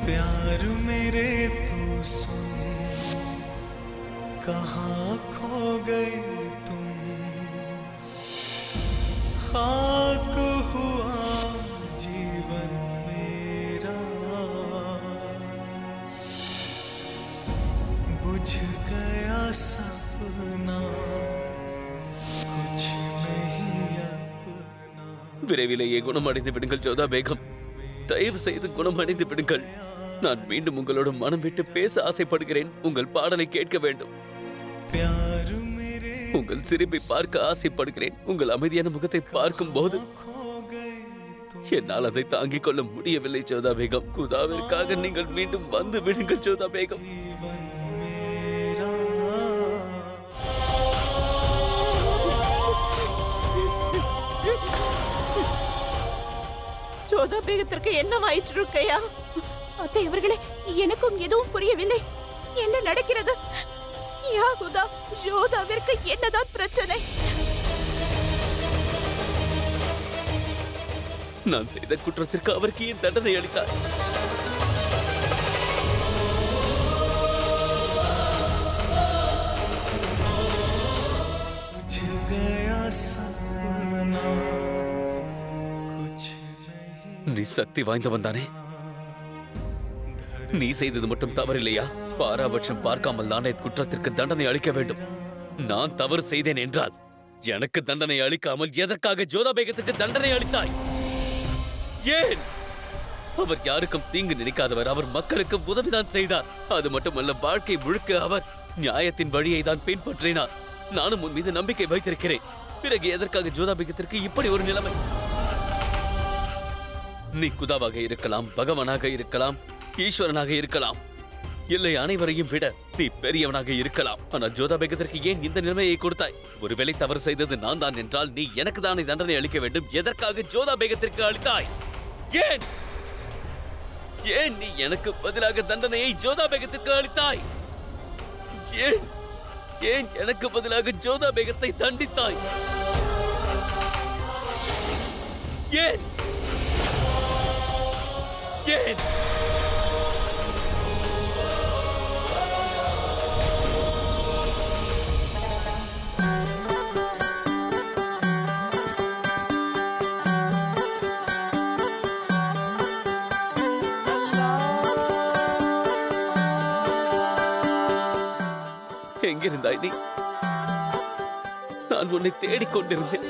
प्यार मेरे तू सुन, कहाँ खो गए तुम, खाक हुआ जीवन मेरा, बुझ गया सपना, कुछ नहीं अपना। விரைவிலேயே குணமடைந்து விடுங்கள் ஜோதா பேகம். தயவு செய்து குணமடைந்து விடுங்கள். நான் மீண்டும் உங்களோட மனம் விட்டு பேச ஆசைப்படுகிறேன். உங்கள் பாடலை கேட்க வேண்டும். உங்கள் சிரிப்பை பார்க்க ஆசைப்படுகிறேன். உங்கள் அமைதியான முகத்தை பார்க்கும் போது என்னால் அதை தாங்கிக் கொள்ள முடியவில்லை ஜோதா பேகம். குதாவிற்காக நீங்கள் மீண்டும் வந்து விடுங்கள் ஜோதா பேகம். ஜோதா பேகத்திற்கு என்னவாயிற்று ருக்கையா? அத்தை இவர்களே, எனக்கும் எதுவும் புரியவில்லை. என்ன நடக்கிறது? யாகுதா ஜோதாவிற்கு என்னதான் பிரச்சனை? நான் செய்த குற்றத்திற்கு அவருக்கு ஏன் தண்டனை அளித்தார்? நீ சக்தி வாய்ந்தவன் தானே? நீ செய்தது மட்டும் தவறில்லையா? பாராபட்சம் பார்க்காமல் தானே குற்றத்திற்கு தண்டனை அளிக்க வேண்டும். நான் தவறு செய்தேன் என்றால் எனக்கு தண்டனை அளிக்காமல் எதற்காக ஜோதா பேகத்துக்கு தண்டனை அளித்தாய்? ஏன்? அவர் யாருக்கும் தீங்கு நினைக்காதவர். அவர் மக்களுக்கு உதவிதான் செய்தார். அது மட்டுமல்ல, வாழ்க்கை முழுக்க அவர் நியாயத்தின் வழியை தான் பின்பற்றினார். நானும் உன் மீது நம்பிக்கை வைத்திருக்கிறேன். பிறகு எதற்காக ஜோதா பேகத்திற்கு இப்படி ஒரு நிலைமை? நீ குதாவாக இருக்கலாம், பகவானாக இருக்கலாம், ஈஸ்வரனாக இருக்கலாம், இல்லை அனைவரையும் விட நீ பெரியவனாக இருக்கலாம். ஆனால் ஜோதா பேகத்திற்கு ஏன் இந்த நிலைமையை கொடுத்தாய்? ஒருவேளை தவறு செய்தது நான் தான் என்றால் நீ எனக்கு தானே தண்டனை அளிக்க வேண்டும். எதற்காக ஜோதா பேகத்திற்கு அளித்தாய்? ஏன் ஏன் நீ எனக்கு பதிலாக தண்டனையை ஜோதா பேகத்திற்கு அளித்தாய்? ஏன் ஏன் எனக்கு பதிலாக ஜோதா பேகத்தை தண்டித்தாய்? ஏன் ஏன்? எங்கிருந்தாய் நீ? நான் உன்னை தேடிக்கொண்டிருந்தேன்.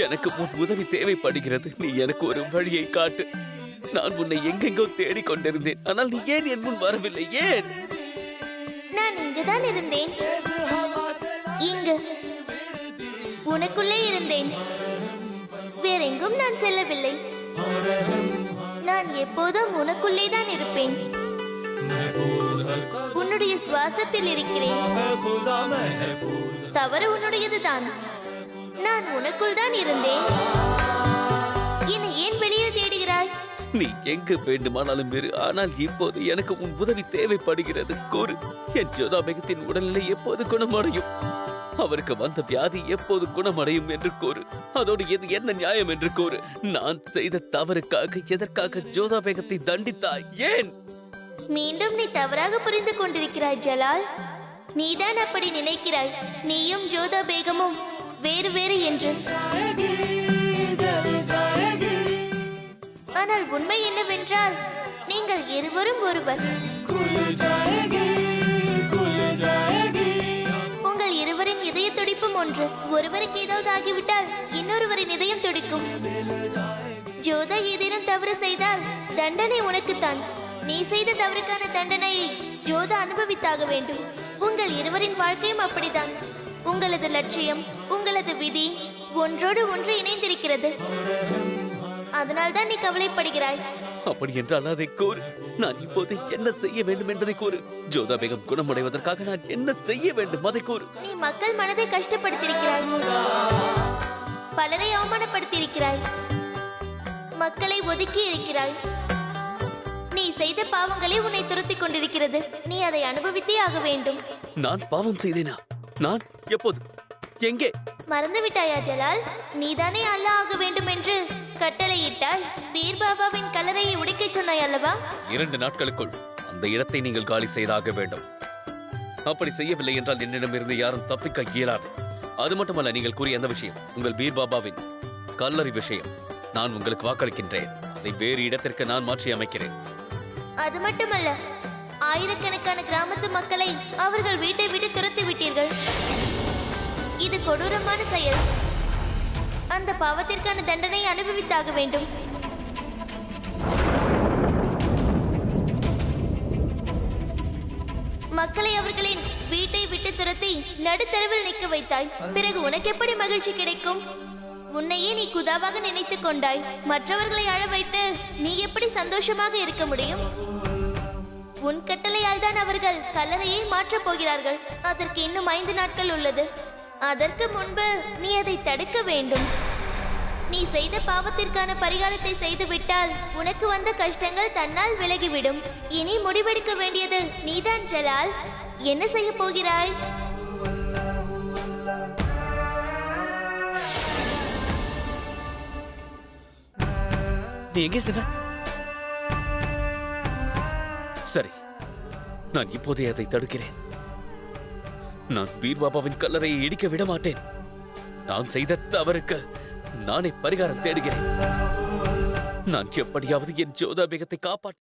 எனக்கு உன் உதவி தேவைப்படுகிறது. நீ எனக்கு ஒரு வழியை காட்டு. நான் உன்னை எங்கெங்கோ தேடிக்கொண்டிருந்தேன். ஆனால் நீ ஏன் என் முன் வரவில்லை? ஏன்? நான் இங்குதான் இருந்தேன். இங்கு உனக்குள்ளே இருந்தேன். வேறெங்கும் நான் செல்லவில்லை. நான் எப்போதும் உனக்குள்ளே தான் இருப்பேன். உன்னுடைய சுவாசத்தில் இருக்கிறேன். தவறு உன்னுடையதுதான். நான் உனக்குள் தான் இருந்தேன். என்னை ஏன் வெளியே தேடுகிறாய்? நீ எங்கு வேண்டுமானாலும் இரு. ஆனால் இப்போது எனக்கு உன் உதவி தேவைப்படுகிறது. கூறு, என் ஜோதா பேகத்தின் உடல்நிலை எப்போது குணமடையும்? அவருக்கு வந்த வியாதி எப்போது குணமடையும் என்று கூறு. அதோடு எது என்ன நியாயம் என்று கூறு. நான் செய்த தவறுக்காக எதற்காக ஜோதா பேகத்தை தண்டித்தாய்? ஏன்? மீண்டும் நீ தவறாக புரிந்து கொண்டிருக்கிறாய் ஜலால். நீதான் அப்படி நினைக்கிறாய். நீயும் ஜோதா பேகமும் வேறு வேறு என்று. ஆனால் உண்மை என்னவென்றால் நீங்கள் இருவரும் ஒருவர். உங்கள் இருவரின் இதய துடிப்பும் ஒன்று. ஒருவருக்கு ஏதாவது ஆகிவிட்டால் இன்னொருவரின் இதயம் துடிக்கும். ஜோதா ஏதேனும் தவறு செய்தால் தண்டனை உனக்குத்தான். நீ செய்த தவறுக்கான தண்டனையை ஜோதா அனுபவித்தாக வேண்டும். உங்கள் இருவரின் வாழ்க்கையும் அப்படித்தான். உங்களது லட்சியம், உங்களது விதி ஒன்றோடு ஒன்று இணைந்திருக்கிறது. அதனால்தான் நீ கவலைப்படுகிறாய். அப்படி என்றால் அதை கூறு. நான் இப்போது என்ன செய்ய வேண்டும் என்பதை கூறு. ஜோதா பேகம் குணமடைவதற்காக நான் என்ன செய்ய வேண்டும் அதை கூறு. நீ மக்கள் மனதை கஷ்டப்படுத்தியிருக்கிறாய். பலரை அவமானப்படுத்தியிருக்கிறாய். மக்களை ஒதுக்கி இருக்கிறாய். நீ செய்த பாவங்களை உன்னை துரத்திக் கொண்டிருக்கிறது. நீ அதை அனுபவித்தே ஆக வேண்டும். நான் பாவம் செய்தேனா? நான் எப்போது? எங்கே? மறந்து விட்டாயா ஜலால்? நீதானே அல்லாஹ் ஆக வேண்டும் என்று கட்டளையிட்டாய். பீர் பாபாவின் கல்லறையை உடைக்கச் சொன்னாய் அல்லவா? 2 நாட்களுக்குள் அந்த இடத்தை நீங்கள் காலி செய்தாக வேண்டும். அப்படி செய்யவில்லை என்றால் என்னிடமிருந்து யாரும் தப்பிக்க இயலாது. அது மட்டுமல்ல, நீங்கள் கூறிய அந்த விஷயம், உங்கள் பீர் பாபாவின் கல்லறை விஷயம், நான் உங்களுக்கு வாக்களிக்கின்றேன். அதை வேறு இடத்திற்கு நான் மாற்றி அமைக்கிறேன். அது மட்டுமல்ல, ஆயிரக்கணக்கான கிராமத்து மக்களை அவர்கள் வீட்டை விட்டு துரத்தி விட்டீர்கள். இது கொடூரமான செயல். அந்த பாவத்திற்கான தண்டனை அனுபவித்தாக வேண்டும். மக்களை அவர்களின் வீட்டை விட்டு துரத்தி நடுத்தரவில் நிற்க வைத்தாய். பிறகு உனக்கு எப்படி மகிழ்ச்சி கிடைக்கும்? உன்னையே நீ குதாவாக நினைத்துக் கொண்டாய். மற்றவர்களை அழ வைத்து நீ எப்படி சந்தோஷமாக இருக்க முடியும்? உன் கட்டளையால் தான் அவர்கள் கல்லறையை மாற்றப் போகிறார்கள். அதற்கு இன்னும் 5 நாட்கள் உள்ளது. அதற்கு முன்பு நீ அதை தடுக்க வேண்டும். நீ செய்த பாவத்திற்கான பரிகாரத்தை செய்துவிட்டால் உனக்கு வந்த கஷ்டங்கள் தன்னால் விலகிவிடும். இனி முடிவெடுக்க வேண்டியது நீதான் ஜலால். என்ன செய்ய போகிறாய்? நீ எங்கே சென்ற? சரி, நான் இப்போதே அதை தடுக்கிறேன். நான் பீர் பாபாவின் கல்லறையை இடிக்க விட மாட்டேன். நான் செய்த தவறுக்கு நானே பரிகாரம் தேடுகிறேன். நான் எப்படியாவது என் ஜோதா பேகத்தை காப்பாற்ற